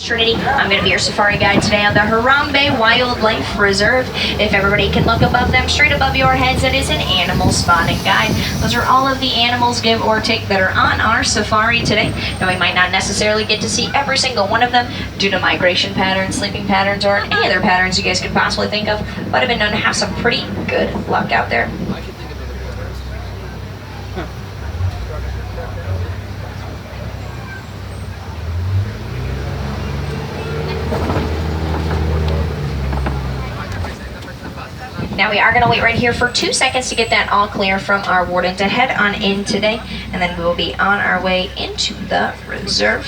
Trinity. I'm going to be your safari guide today on the Harambe Wildlife Reserve. If everybody can look above them, straight above your heads, it is an animal spotting guide. Those are all of the animals, give or take, that are on our safari today. Now, we might not necessarily get to see every single one of them due to migration patterns, sleeping patterns, or any other patterns you guys could possibly think of, but I've been known to have some pretty good luck out there. Now we are going to wait right here for 2 seconds to get that all clear from our warden to head on in today, and then we will be on our way into the reserve.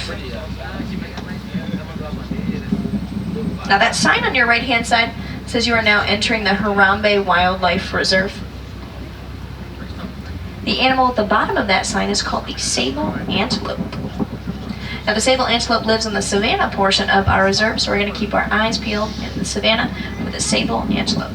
Now that sign on your right hand side says you are now entering the Harambe Wildlife Reserve. The animal at the bottom of that sign is called the sable antelope. Now the sable antelope lives in the savanna portion of our reserve, so we're going to keep our eyes peeled in the savanna for the sable antelope.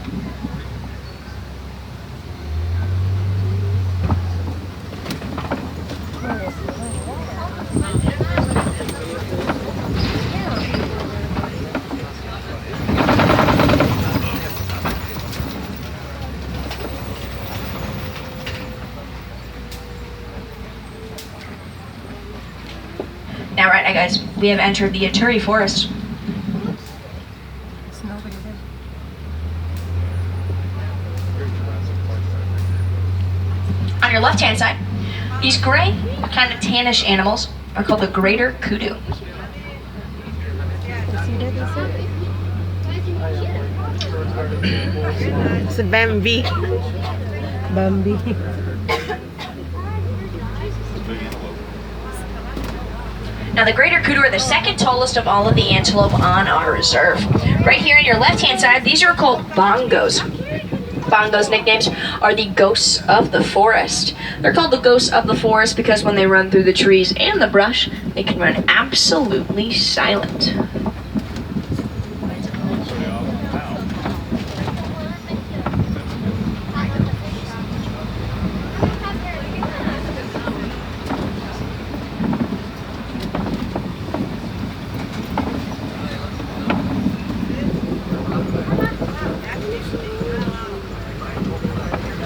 Now, right now, guys, we have entered the Ituri Forest. On your left-hand side, these gray, kind of tannish animals are called the greater kudu. It's a Bambi. Bambi. Now the greater kudu are the second tallest of all of the antelope on our reserve. Right here on your left-hand side, these are called bongos. Bongos' nicknames are the ghosts of the forest. They're called the ghosts of the forest because when they run through the trees and the brush, they can run absolutely silent.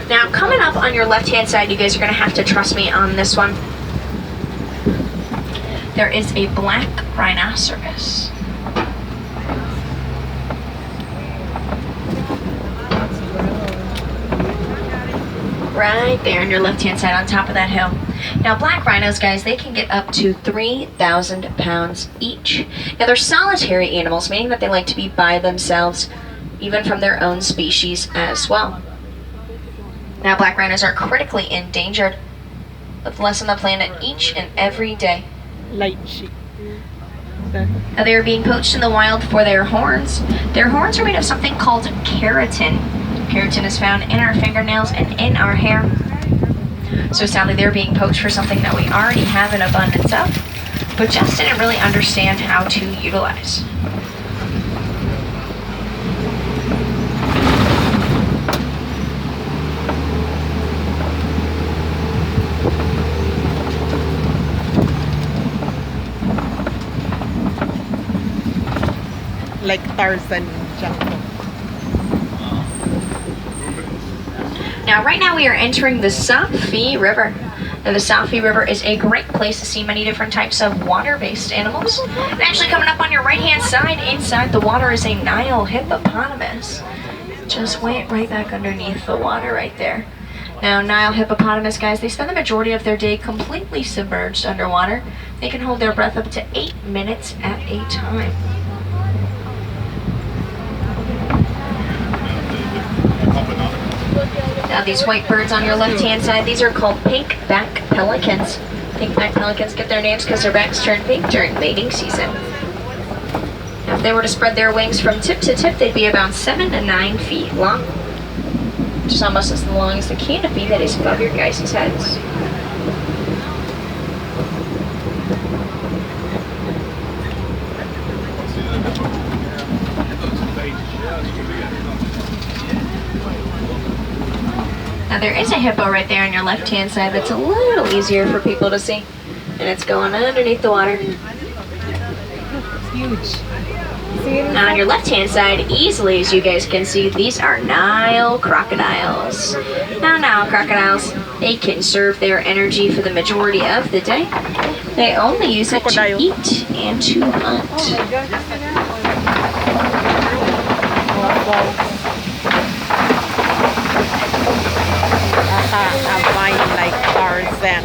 Now, coming up on your left-hand side, you guys are going to have to trust me on this one. There is a black rhinoceros. Right there on your left-hand side on top of that hill. Now, black rhinos, guys, they can get up to 3,000 pounds each. Now, they're solitary animals, meaning that they like to be by themselves, even from their own species as well. Now, black rhinos are critically endangered, with less on the planet each and every day. Light sheep. Now, they are being poached in the wild for their horns. Their horns are made of something called keratin. Keratin is found in our fingernails and in our hair. So sadly, they're being poached for something that we already have an abundance of, but just didn't really understand how to utilize. Like Tarzan jungle. Now, right now we are entering the Safi River. Now, the Safi River is a great place to see many different types of water-based animals. And actually, coming up on your right-hand side, inside the water, is a Nile hippopotamus. Just went right back underneath the water right there. Now, Nile hippopotamus, guys, they spend the majority of their day completely submerged underwater. They can hold their breath up to 8 minutes at a time. Now, these white birds on your left-hand side, these are called pink-back pelicans. Pink-back pelicans get their names because their backs turn pink during mating season. Now, if they were to spread their wings from tip to tip, they'd be about 7 to 9 feet long, which is almost as long as the canopy that is above your guys' heads. Now there is a hippo right there on your left-hand side that's a little easier for people to see, and it's going underneath the water. huge. See it? Now on your left hand side, easily as you guys can see, these are Nile crocodiles. Now Nile crocodiles, they can conserve their energy for the majority of the day. They only use it to Crocodile. eat and to hunt. A vine like Tarzan.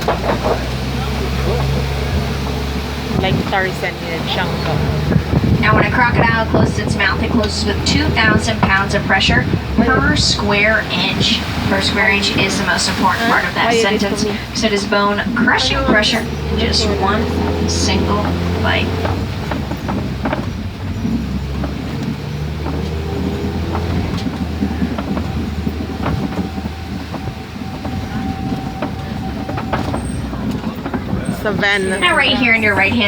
Like Tarzan in the jungle. Now when a crocodile closes its mouth, it closes with 2,000 pounds of pressure per square inch. Per square inch is the most important part of that Why did it sentence. for me? So it is bone crushing pressure in just one single bite. Savannah. Now right here in your right hand